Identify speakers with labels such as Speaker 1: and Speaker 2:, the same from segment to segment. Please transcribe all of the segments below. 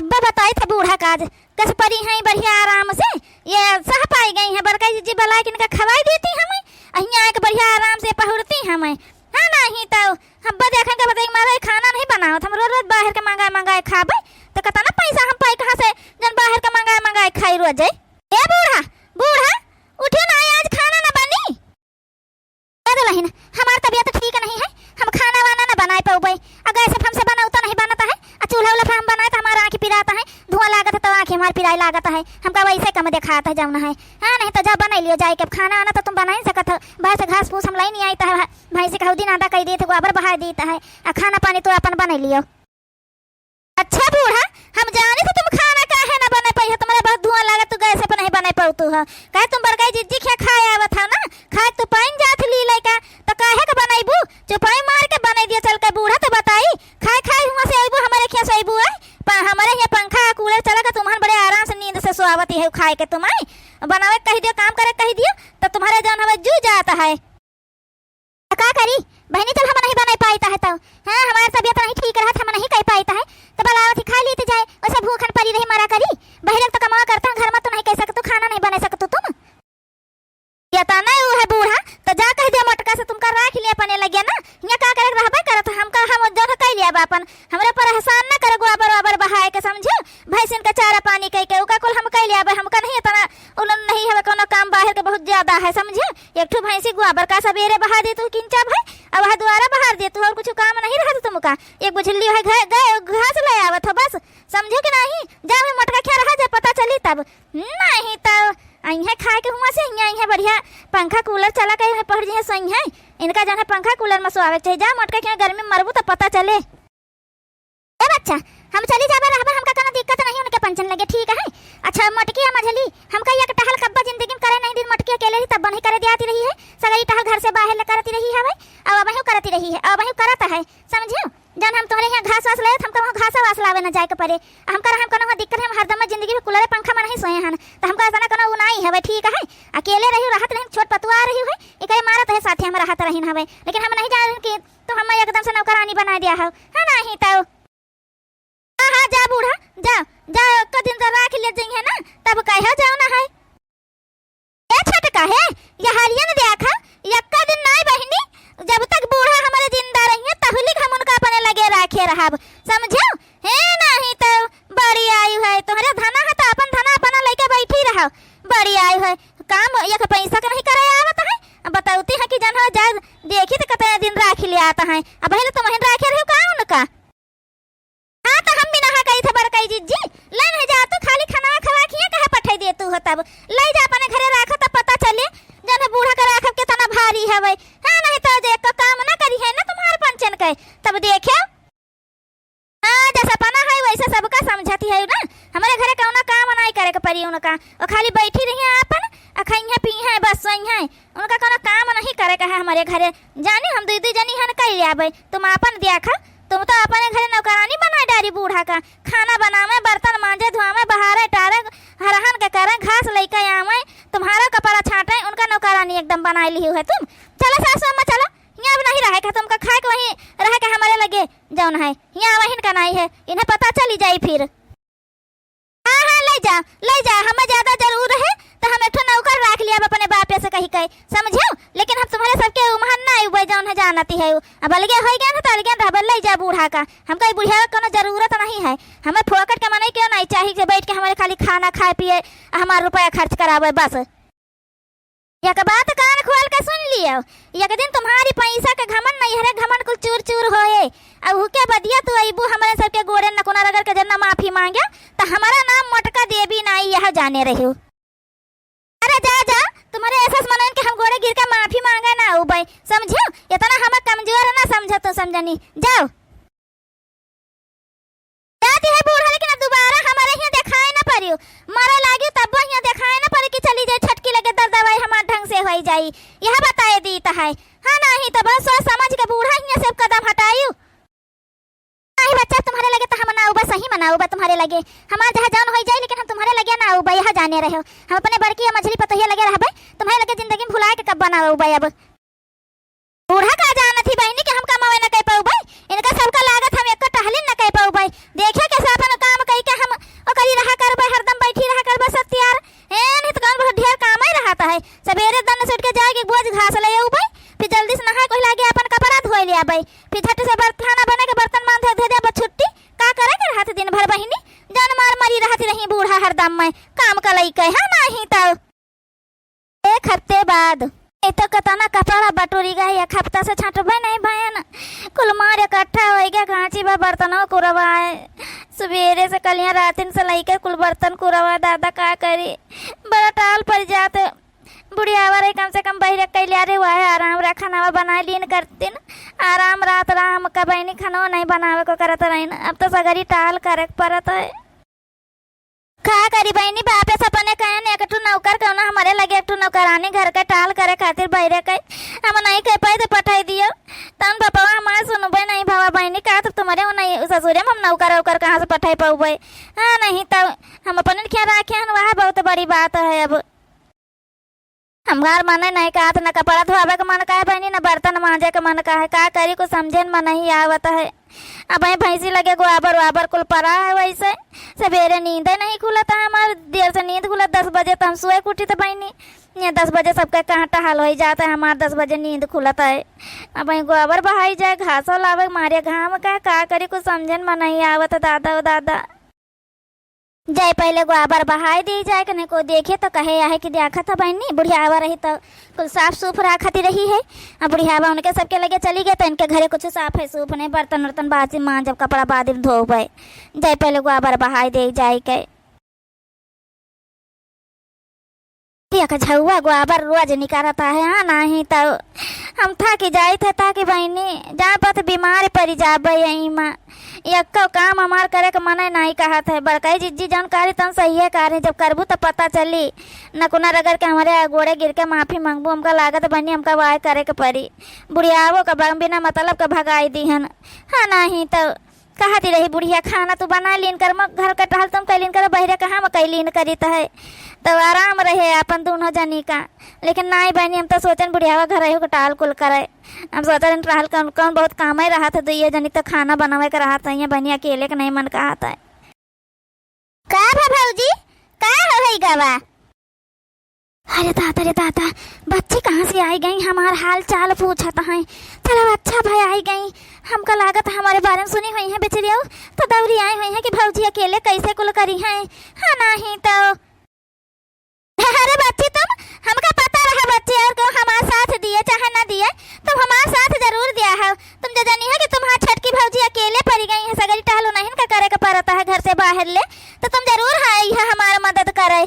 Speaker 1: हब्बा बताई था बूढ़ा काज कस परी हैं बढ़िया आराम से ये सह पाई गई है बड़का जी बला के इनका खवाई देती हमें अहिया एक बढ़िया आराम से पहुरती हमें हाँ नहीं तो हब्बा देखा के बताई मारे खाना नहीं बनाओ हम रोज रोज बाहर के मंगाए खाबे तो कता ना पैसा हम पाई कहाँ से जन बाहर का मंगाए खाई रोज जाए ए बूढ़ा बूढ़ा उठो ना आज खाना ना बनी लहिन हमार तबीयत ठीक नहीं है हम खाना वाना ना बनाए पाऊबे अगर ऐसे हमसे बना तो नहीं बनता है चूल्हा उल्हा हम बनाए तो हमारा आँख पिराता है धुआं लागत है तो आँख हमारी पिराई लागत है हमका वैसे कम दिखाता है जाना है हाँ नहीं तो जा बना लियो जाए के खाना आना तो तुम बना ही सकत हो भाई से घास फूस हम लाई नहीं आता है भाई से कहू दिन आधा कही देते गोबर बहा देता है खाना पानी तो अपन बना लियो अच्छा बूढ़ा हम जाने तो तुम खाना काहे ना बने पाई है तुम्हारे बहुत धुआं लागत तू गैस पे नहीं बने पाऊ तू है कहे तुम बड़काई जिज्जी क्या खाए आवत था ना खाए तू पाइन जात ली लइका तो काहे का बनाईबू चुपाई मार के बनाई दिया चल के बूढ़ा तो बताई खाए खाए हुआ से आईबू हमारे क्या से आईबू है हमारे यहाँ पंखा कूलर चलेगा तुम्हारे बड़े आराम से नींद से सोआवती है खाए के तुम्हारे बनावे कही दियो काम करे कही दियो तो तुम्हारे जान हमें जू जाता है क्या करी बहनी तब हम नहीं बना पाता है तो हाँ हमारी तबीयत नहीं ठीक रहा हम नहीं कह पाता है तो बलावती खा ली जाए वैसे भूखन पड़ी रही मारा करी बहरे तो कमा करता घर में तो नहीं कह सकते खाना नहीं बना सकते तुम ये तो नहीं वो है बूढ़ा तो जा कह दिया मटका से तुमका राख लिया पने लगे ना यहाँ का करे रहबे करत हमका हम जन कह लिया अपन हमरे पर एहसान न करे गोबर वबर बहाए के समझो भैंसिन का चारा पानी कह के ओका कुल हम कह लिया हमका नहीं इतना उलन नहीं है कोनो काम बाहर के बहुत ज्यादा है समझो एक ठो भैंसी गोबर का सवेरे बहा दे तू किंचा भाई अब वह दोबारा बाहर दे तू और कुछ काम नहीं रहता तुमका एक बुझली है घास ले आवत हो बस समझो कि नहीं जा मैं मटका क्या रहा जा पता चली तब नहीं तब अइहे खाए के हुआ से अइहे बढ़िया पंखा कूलर चला के पड़ जे सही है इनका जाना पंखा कूलर में सोआवे चाहिए जा मटका क्या गर्मी में मरबू तो पता चले ए बच्चा हम चली जाबे रहबे हमका कोनो दिक्कत नहीं उनके पंचन लगे ठीक है अच्छा मटकी मझली हमका ये टहल कब्बा जिंदगी में करे नहीं दिन मटकी अकेले ही तब नहीं करे दियाती रही है सगई टहल घर से बाहर ले करती रही है भाई अब वही करती रही है अब वही करता है समझो जन हम तुम्हारे यहाँ घास वास ले हमका वहाँ घास वास लावे न जाए के पड़े हमका हम कोनो दिक्कत हम हरदम जिंदगी में कूलर पंखा में नहीं सोए हन तो हमका ऐसा कोनो उनाई है ठीक है अकेले रही राहत नहीं छोट पतुआ रही है एकरे मारत है साथी हम राहत रही हवे लेकिन हम नहीं जान कि तुम हम एकदम से नौकरानी बना दिया हो है नहीं तो हां जा बूढ़ा जा जा क दिन तो राख ले जई है ना तब कहे जाओ ना है ए छटका है ये हरियन देखा यक्का दिन नहीं बहिनी जब तक बूढ़ा हमारे जिंदा रही तहली हम उनका अपने लगे रखे रहब समझो है नहीं तो बड़ी आई है तुम्हारे धना है तो अपन धना अपना लेके बैठी रहो बड़ी आई है काम एक पैसा का नहीं करे आवत है अब बताऊती है कि जन हो जा देखी तो कितने दिन राख ले आता है अब पहले तुम तो राखे रहो का उनका हां तो हम भी नहा गई थे बड़काई जिज्जी ले नहीं जा तू खाली खाना खवा खिया कहां पठाई दे तू हो तब ले जा अपने घरे राख तो पता चले जन बूढ़ा का राख के तना भारी है भाई हां नहीं तो जे का काम ना करी है ना तुम्हारे पंचन के तब देखे हां जैसा पना है वैसे सबका समझती है ना हमारे घरे कौना काम नहीं करे के पड़ी उनका और खाली बैठी रही है अपन अखइया पी है बस सही है उनका कोनो काम नहीं करे का है हमारे घरे जानी हम दीदी जनी हन कह आबे तुम अपन देखा तुम तो अपने घरे नौकरानी बना डारी बूढ़ा का खाना बनावे बर्तन मांजे धुआवे बहारे टारे हरहन के करे घास लेके आवे तुम्हारा कपड़ा छाटे उनका नौकरानी एकदम बना ली है तुम चलो सासू अम्मा चलो यहाँ अब नहीं रहे तुमका खाए के वहीं रह के हमारे लगे जौन है यहाँ वहीं का नहीं है इन्हें पता चली जाई फिर हाँ हाँ ले जा हमें ज्यादा जरूर है तो हम एक नौकर रख लिया अपने बापे से कही कहे समझो लेकिन हम तुम्हारे सबके उमहन ना हुए जौन है जानती है अब अलगे हो गया ना तो अलगे रहबे ले जा बूढ़ा का हमको बुढ़िया का कोनो जरूरत नहीं है हमें फोकट के मने क्यों नहीं चाहिए कि बैठ के हमारे खाली खाना खाए पिए हमारा रुपया खर्च करावे बस एक बात कान खोल के सुन लियो एक दिन तुम्हारी पैसा के घमंड नहीं है घमंड कुल चूर चूर होए अब हुके बदिया तू अइबू हमारे सबके गोरे न कोना रगड़ के जना माफी मांगे तो हमारा नाम मटका देवी नहीं यह जाने रही अरे जा तुम्हारे ऐसा मनन के हम गोरे गिर के माफी मांगे ना हो भाई समझो इतना हम कमजोर ना समझो तो समझनी जाओ जाती है बूढ़ा लेकिन दोबारा हमारे यहाँ दिखाए ना पड़ियो मारे लागी तब यहाँ दिखाए ना पड़े कि चली जाए छटकी लगे दर्द दवाई हमारे ढंग से हो जाई यह बताए दीता है हाँ नहीं तो बस सोच समझ के बूढ़ा यहाँ से कदम हटायू नहीं बच्चा तुम्हारे लगे तो हम ना सही मनाऊ तुम्हारे लगे हमारे जहाँ जान हो जाए लेकिन हम तुम्हारे लगे ना उबा यहाँ जाने रहे हो हम अपने बड़की मछली पतोहिया लगे रह तुम्हारे लगे जिंदगी में भुला के कब बना उबा अब बूढ़ा का जाना थी बहनी के हम कमावे न कह पाऊ भाई इनका सबका लागत हम एक टहलिन न कह पाऊ भाई देखे कैसे अपन काम कही के हम बीमारी रहती रही बूढ़ा हरदम में काम कलई कहे है नहीं तो एक हफ्ते बाद ए तो कतना कपड़ा बटोरी गई एक हफ्ता से छटबे नहीं भयन कुल मार इकट्ठा हो गया घाची बा बर्तनों कुरवाए सवेरे से कलियां रातिन से लेकर कुल बर्तन कुरवा दादा का करी बड़ा टाल पड़ जाते बुढ़िया वाले कम से कम बहरे कैलिया रे हुआ है आराम रा खाना बना लीन करतीन आराम रात राम कबैनी खाना नहीं बनावे को करत रही अब तो सगरी टाल करे पड़त है का करी बहनी बापे सपने कहन एकटू नौकर कौना हमारे लगे एकटू नौकरानी घर के टाल करे खातिर बहरे कई हम नहीं कह पाए तो पठाई दियो तन पापा हमारे सुनबे नहीं भावा बहनी का तो तुम्हारे वो नहीं ससुरे हम नौकर वौकर कहाँ से पठाई पाऊबे हाँ नहीं तब हम अपने क्या रखे हैं वह बहुत बड़ी बात है अब हमार मन नहीं कहा तो न कपड़ा धोवे का मन का है बहनी न बर्तन मांजे का मन का है का करी को समझे मन नहीं आवत है अब भैंसी लगे गोबर वाबर कुल पड़ा है वैसे सवेरे नींद नहीं खुलता है हमारे देर से नींद खुला 10 बजे तो हम सोए उठी तो बहनी ये 10 बजे सबका कहाँ टहल हो जाता है हमारे 10 बजे नींद खुलता है अब गोबर बहाई जाए घासो लावे मारे घाम का करी कुछ समझन में नहीं आवत दादा ओ दादा जाए पहले गोबर बहाई दी जाए कने को देखे तो कहे आहे कि देखा था बहनी बुढ़ियावा रही तो कुल साफ सूफ रखती रही है अब बुढ़ियावा उनके सबके लगे चली गए तो इनके घरे कुछ साफ है सूफ नहीं बर्तन वर्तन बाजी माँ जब कपड़ा बादी धो गए जाए पहले गोबर बहाई दे जाए के झुआ गोबर रोज निकालता है हाँ नहीं तो हम था कि जाए थे ताकि बहनी जहाँ पर बीमार पड़ जाबे यहीं माँ यक्को काम हमार करे के मना नहीं कहा था बड़काई जिज्जी जानकारी तन सही है कार्य जब करबू तो पता चली न कुना रगड़ के हमारे गोड़े गिर के माफी मांगबू हमका लागत बनी हमका वाय करे के पड़ी बुढ़ियावो का बिना मतलब का भगाई दी हन हाँ नहीं तो कहती रही बुढ़िया खाना तू बना लीन कर घर का टहल तुम कैलीन कर बहरे कहाँ में कैलीन करी तो है तो आराम रहे अपन दोनों जनी का लेकिन नहीं बहनी हम तो सोचन बुढ़ियावा घर रही टाल कुल करे हम सोचन टहल कौन बहुत काम ही रहा था तो ये जनी तो खाना बनावे का रहा था ये बहनी अकेले का नहीं मन कहा था का भाजी का हो गवा अरे दादा बच्ची कहाँ से आई गई हमार हाल चाल पूछता है चलो अच्छा भाई आई गई हमको लागत हमारे बारे में सुनी हुई है बेचारी तो दौड़ी आई हुई है कि भौजी अकेले कैसे कुल करी है हाँ नहीं तो अरे बच्ची तुम हमका पता रहा बच्ची और को हमारे साथ दिए चाहे ना दिए तुम हमारे साथ जरूर दिया है तुम जो जानी है कि तुम्हारा छटकी भौजी अकेले पड़ी गई है सगरी टहलो नहीं का करे का पड़ता है घर से बाहर ले तो तुम जरूर आई है हमारा मदद करे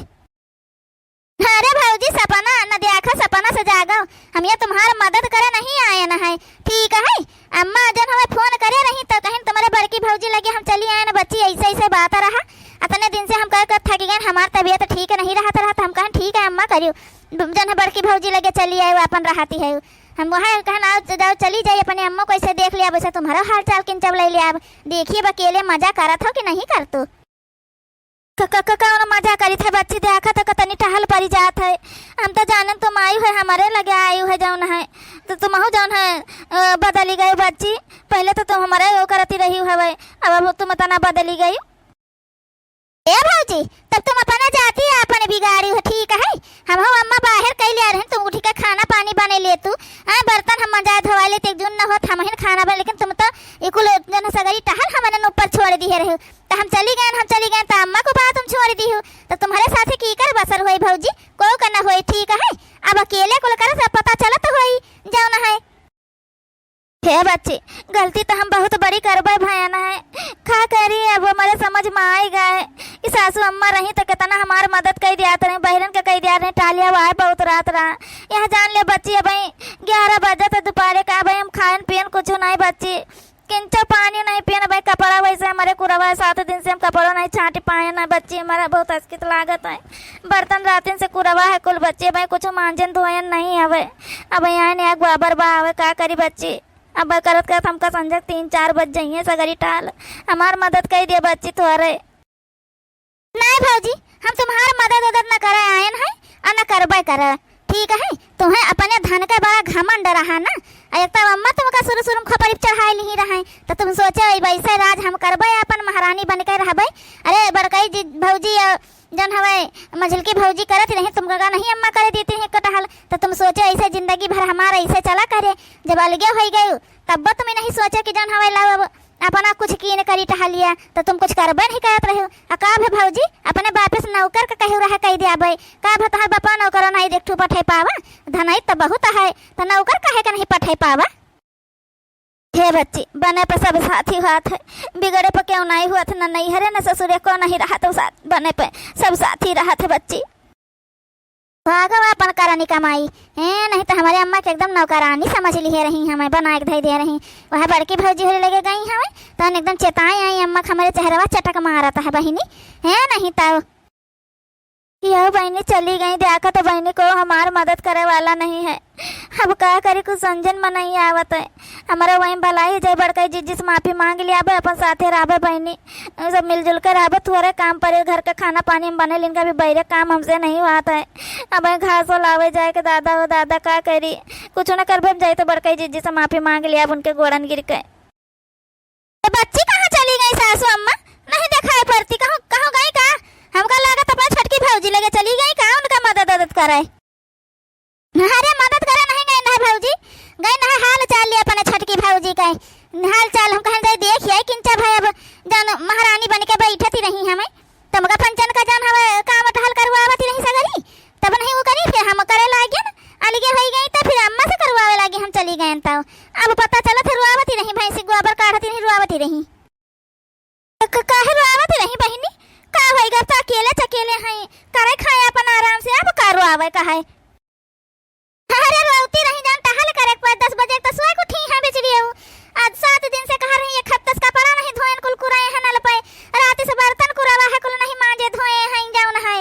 Speaker 1: अरे भौजी सपना न देखा सपना से जागो हम ये तुम्हारा मदद करे नहीं आए न है ठीक है अम्मा जन हमें फोन करे नहीं तो कहीं तुम्हारे बड़की भौजी लगे हम चली आए न बच्ची ऐसे ऐसे बात रहा इतने दिन से हम कर थक गए हमारी तबीयत ठीक नहीं रहा तो हम कहें ठीक है अम्मा करियो जन बड़की भौजी लगे चली आए वो अपन रहती है हम वहाँ कहना जाओ चली जाइए अपने अम्मा को ऐसे देख लिया वैसे तुम्हारा हाल चाल किन जब ले लिया देखिए अकेले मजा करत हो कि नहीं कर तू कौन मजा करी थे बच्ची देखा तो कतनी टहल पड़ी जात है हम तो जाने तुम आई है हमारे लगे आई है जौन है तो तुम जौन है बदली गई बच्ची पहले तो तुम हमारे वो करती रही है अब तुम तना बदली गई ए भौजी तब तुम अपना जाती है अपने बिगाड़ी हो ठीक है हम हो अम्मा बाहर कई ले रहे तुम उठी का खाना पानी बने ले तू बर्तन हम मजा धोवा लेते एक जुन न होत हम खाना बने लेकिन तुम तो इकुल जन सगरी टहल हमने ऊपर छोड़ दी रहे तो हम चली गए तो अम्मा को बात तुम छोड़ दी हो तो तुम्हारे साथ की कर बसर हुई भौजी को करना हुई ठीक है अब अकेले को कर सब पता चला तो हुई जाओ ना है हे बच्ची गलती तो हम बहुत बड़ी करबे भयाना है खा करी अब हमारे समझ में आएगा है कि सासू अम्मा रही तो कितना हमारी मदद कर दिया रहे बहरन के कह दिया रहे टालिया हुआ है बहुत रात रहा यहाँ जान ले बच्ची अब 11 बजे तो दोपहर का भाई हम खान पियन कुछ नहीं बच्ची किंचो पानी नहीं पियन भाई कपड़ा वैसे हमारे कुरवा 7 दिन से हम कपड़ा नहीं छाटी पाए ना बच्ची हमारा बहुत अस्कित लागत है बर्तन रातिन से कुरवा है कुल बच्चे भाई कुछ मांजन धोयन नहीं हवे अब यहाँ ने गोबर बहावे का करी बच्ची अब करत करत हमका संजक 3-4 बज जाइए सगरी टाल हमार मदद कर दिए बच्ची तुम्हारे नहीं भौजी हम तुम्हार मदद न करे आयन है और न करबे करे ठीक है तुम्हें अपने धन का बड़ा घमंड रहा ना एक तो अम्मा तुमका शुरू में खपरी चढ़ाई नहीं रहा तो तुम सोचे वैसे राज हम करबे अपन महारानी बन के रहबे अरे बड़कई भौजी जन हवे मझलकी भौजी करत रही तुमका नहीं अम्मा करे देती है कटहल तो तुम सोचे ऐसे जिंदगी भर हमारा ऐसे चला करे जब अलगे हो गए तब तुम नहीं सोचे कि जन हवे लाओ अपना कुछ कीन करी टहलिया तो तुम कुछ करबे नहीं करत रहो। का भे भौजी अपने बापे से नौकर का कहू रहा कह दिया भाई का भे तोहर बापा नौकर नहीं देखठू पठे पावा धनाई तो बहुत है तो नौकर काहे का नहीं पठे पावा। हे बच्ची बने पे सब साथी हाथ है बिगड़े पे क्यों नहीं हुआ था नहीं हरे न ससुरे को नहीं रहा तो साथ बने पे सब साथी रहा था बच्ची भागो अपन करानी कमाई है नहीं तो हमारे अम्मा के एकदम नौकरानी समझ ली है रही हमें बना के दे रही वह बड़की भौजी होने लगे गई हमें तो एकदम चेताए आई अम्मा हमारे चेहरा चटक मारा था बहिनी है नहीं तो यह बहनी चली गई देखा तो बहनी को हमार मदद करे वाला नहीं है। अब क्या करे कुछ समझन में नहीं आवत है हमारा वहीं भलाई जय बड़का जिस माफी मांग लिया अब अपन साथे राबे बहनी सब मिलजुल कर आबे थोड़े काम पर घर का खाना पानी में बने इनका भी बहरे काम हमसे नहीं हुआ है। अब घास लावे जाए के दादा वो दादा का करी कुछ न कर जाए तो बड़का जिस से माफी मांग लिया अब उनके गोड़न गिर गए। बच्ची कहाँ चली गई सासू अम्मा नहीं दिखाई पड़ती कहाँ कहाँ गई का हमका लागत अपना छटकी भौजी लगे चली गई का उनका मदद करे अरे मदद करे नहीं गई ना भौजी गई ना हाल चाल लिया अपने छटकी भौजी का हाल चाल हम कहन जाए देखिए किंचा भाई अब जान महारानी बन के बैठती रही हमें तुमका पंचन का जान हवे काम टहल करवावती नहीं सगरी तब नहीं वो करी फिर हम करे लागे ना अलगे हो गई तो फिर अम्मा से करवावे लागे हम चली गए तो अब पता चला फिर रुआवती रही भैंसी गोबर काढ़ती नहीं रुआवती रही काहे रुआवती रही बहिनी का होएगा तो अकेले हैं करे खाए अपन आराम से अब का रुआवे काहे अरे रोती रही जान टहल करे पर 10 बजे तक सोए उठी है बेचड़ी आज 7 दिन से कह रही है खत्तस का परा नहीं धोएन कुल कुराए है नल पे रात से बर्तन कुरावा है कुल नहीं मांजे धोए हैं जाऊन है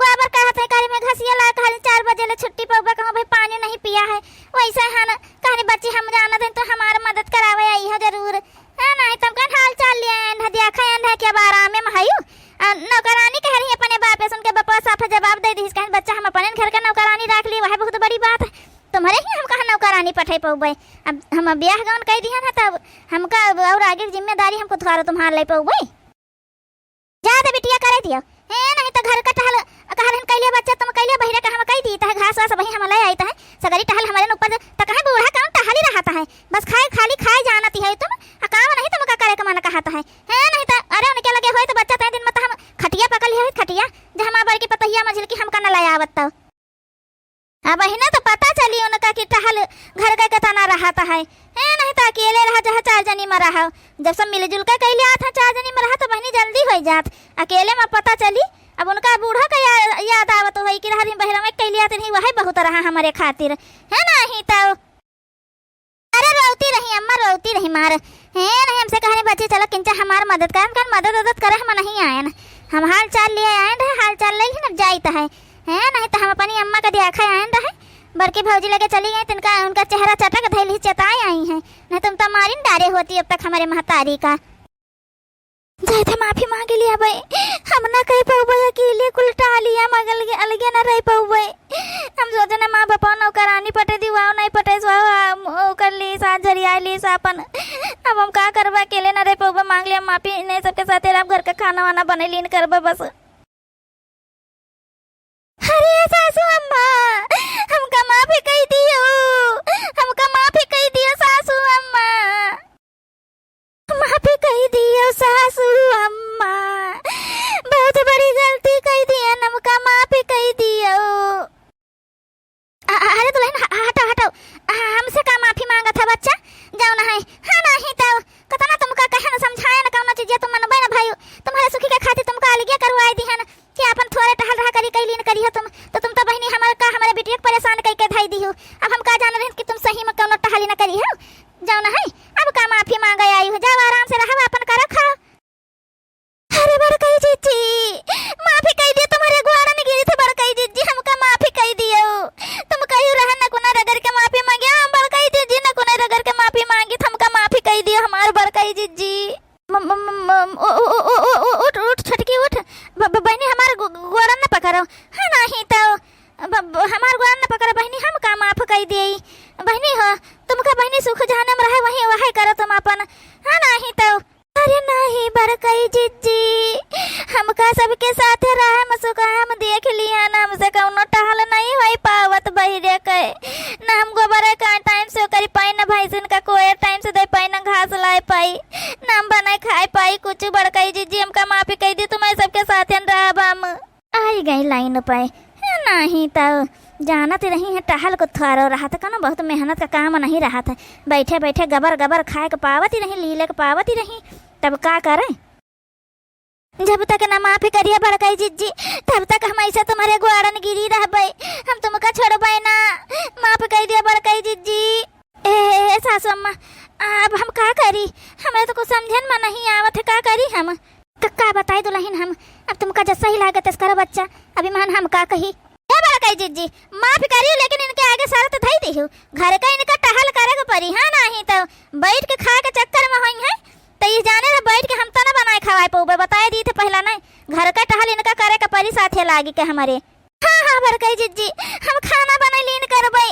Speaker 1: गोबर कहत है करे में घसिया ला कह 4 बजे ले छुट्टी पर कहूं भाई पानी नहीं पिया है वैसे है ना कहनी बच्ची हम जाना थे तो हमार मदद करावे आई है जरूर है ना तुम कन हाल चाल लिया है देखा है कि अब आराम में महायू नौकरानी कह रही अपने बाप सुन के बापा साफ जवाब दे दी कहीं बच्चा हम अपने घर का नौकरानी रख ली वह बहुत बड़ी बात है तुम्हारे ही हम कहा नौकरानी पठे पौबे अब हम ब्याह गाउन कह दिया ना तब हमका और आगे की जिम्मेदारी हमको थोड़ा तुम्हार ले पौबे ज्यादा बिटिया करे दियो है नहीं तो घर का टहल कहन कैले बच्चा तुम कैले बहिरे का हम कह दी है घास वास वही हम ले आई है सगरी टहल हमारे ऊपर तो कहे बूढ़ा काम टहल ही रहता है बस खाए खाली खाए जानती है तुम काम नहीं तुम का करे का मन कहता है नहीं तो अरे उनके लगे होए तो बच्चा तय दिन में तो हम खटिया पकड़ लिया खटिया जहां हमार बड़की पतहिया मझिल की हमका न लाया आवत तो अब ही ना तो पता चली उनका कि टहल घर का कतना रहता है नहीं तो अकेले रहा जहाँ 4 जनी में रहा जब सब मिलजुल के कैले था 4 जनी में रहा तो बहनी जल्दी हो जात अकेले में पता चली अब उनका बूढ़ा का याद आवत हो कि रहा बहरा में कैले आते नहीं वही बहुत रहा हमारे खातिर है ना ही तो अरे रोती रही अम्मा रोती रही मार है नहीं हमसे कहने बच्चे चलो किंचा हमार मदद मदद करे हम नहीं आए ना हम हाल चाल लिए आए हाल चाल ले ना जाइत है नहीं तो हम अपनी अम्मा का देखा आए रहे बड़की भौजी लगे चली गई तिनका उनका चेहरा चटक धैली चेताए आई है नहीं तुम तो मारी डारे होती अब तक हमारे महतारी का जाए थे माफी मांग लिया भाई हम ना कह पाऊ अकेले कुल टालिया मगल के अलगे ना रह पाऊ हम सोचे ना माँ बापा नौकरानी पटे दिवाओ नहीं पटे कर ली साथ झरिया ली सापन अब हम का करबा अकेले ना रह पाऊ मांग लिया माफी नहीं सबके साथ घर का खाना वाना बने लीन करबा बस। अरे सासू अम्मा हमका माफी कह दियो हमका माफी कह दियो सासू अम्मा माफी कह दियो सासू अम्मा बहुत बड़ी गलती कह दिया हमका माफी कह दियो। अरे दुल्हन हटो हटो हमसे का माफी मांगा था बच्चा जाओ ना है हाँ नहीं तो कतना तुमका कहे ना समझाया ना कौन चीज तुम मनबे ना भाई तुम्हारे सुखी के खातिर तुमका अलगे करवाई दी है ना कि अपन थोड़े टहल रहा करी कैली न करी हो तुम तो बहनी हमारे बिटिया को परेशान करके धाई दी हो अब हम का जान रहे कि तुम सही में कौन टहली न करी हो जाओ ना है अब का माफी मांग आई हो जाओ आराम से रहो अपन कर खाओ। अरे बड़कई जीजी माफी कह दियो तुम्हारे गुआड़ा में गिरी थे बड़कई जीजी हमका माफी कह दियो तुम कहियो रह न कुना रगड़ के माफी मांगे हम बड़कई जीजी न कुना रगड़ के माफी मांगी हमका माफी कह दियो हमार बड़कई जीजी उठ छटकी उठ बहनी का सबके साथे रहे मसुका हम देख लिया ना, हमसे कौनो टहल नहीं होई पावत बहिरे के ना, हम गोबर का टाइम से करी पाई ना, भैंसिन का कोई टाइम से दे पाई ना, घास लाए पाई ना, हम बनाए खाए पाई कुछ बड़काई जी हमका माफी कह दी, तुम्हारे सबके साथे रहब हम। आई गई लाइन पे नहीं तो जानत रही है टहल को थोड़ा रहा था कनो, बहुत मेहनत का काम नहीं रहा था, बैठे बैठे गबर गबर खाए के पावत ही नहीं, लीले के पावत ही नहीं, तब का करे। जब तक ना माफी करिए बड़काई जिज्जी तब तक हम ऐसे तुम्हारे ग्वाड़न गिरी रहबे, हम तुमका छोड़बे ना, माफ कर दिया बड़काई जिज्जी। ए सासू अम्मा अब हम का करी, हमें तो कुछ समझन में नहीं आवत है, का करी हम का बताई दुल्हन, हम अब तुमका जैसा ही लागत है करो बच्चा, अभी मान हम का कही। ए बड़काई जिज्जी माफ करियो, लेकिन इनके आगे शर्त धई दी हूँ, घर का इनका टहल करे के परी, हाँ नहीं तो बैठ के खा के चक्कर में होई है, तो ये जाने ना बैठ के हम तो ना बनाए खवाए पऊबे, बताए दी थे पहला नहीं, घर का टहल इनका करे के परी साथे लागी के हमारे। हाँ हाँ बड़काई जिज्जी हम खाना बनाई लीन करबे,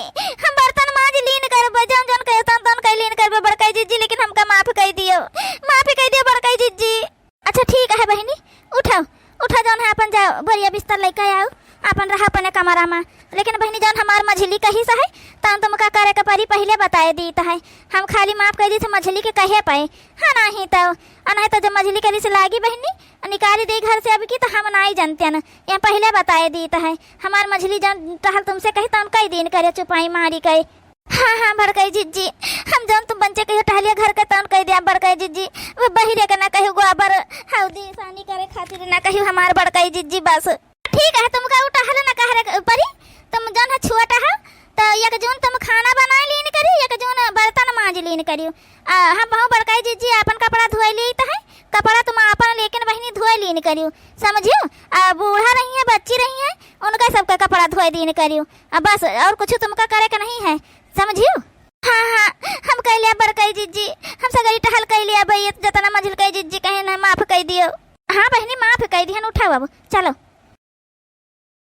Speaker 1: हम बर्तन मांज लीन करबे, जौन जौन कहता तौन कह लीन करबे बड़काई जिज्जी, लेकिन हमका माफ कर दियो, माफी कर दियो बड़काई जिज्जी। अच्छा ठीक है बहनी, उठाओ उठा जौन है अपन जाओ बढ़िया बिस्तर लेके आओ, अपन रहा अपने कमरा में, लेकिन बहनी जौन हमार मछली कही सा है तौन तुमका करे के परी पहले बताए दी है, हम खाली माफ कर दी थे मछली के कहे पाए, हाँ नहीं तो जब मछली करी से लागी बहनी निकाली दी घर से अब की, तो हम नहीं जानते न, यहाँ पहले बताए दी है, हमार मछली जौन टहल तुमसे कही तौन कई दिन करे चुपाई मारी कहे। हाँ हाँ बड़काई जिज्जी हम जौन तुम बच्चे कहियो टहलिया घर के तौन कह दिया बड़काई जिज्जी, वो बहिरे के ना कहियो गोबर हल्दी सानी करे खातिर ना कहियो हमार बड़काई जिज्जी, बस ठीक है तुमका टहल ना कह परी, तुम जौन है छुआ टहल तो एक जून तुम खाना बनाए लीन करी, एक जून बर्तन मांज लीन करियो, हम बहु बड़काई जिज्जी अपन कपड़ा धोए ली तो है, कपड़ा तुम अपन लेकिन बहनी धोए लीन करियो, समझियो, बूढ़ा रही है बच्ची रही है उनका सबका कपड़ा धोए लीन करियो, बस और कुछ तुमका करे का नहीं है, समझियो। हाँ हाँ हम कह लिया बड़काई जिज्जी, हम सगरी टहल कह लिया भाई, जतना मझिल कही जिज्जी कहे ना माफ कह दियो। हाँ बहनी माफ कह दी, उठाओ अब चलो।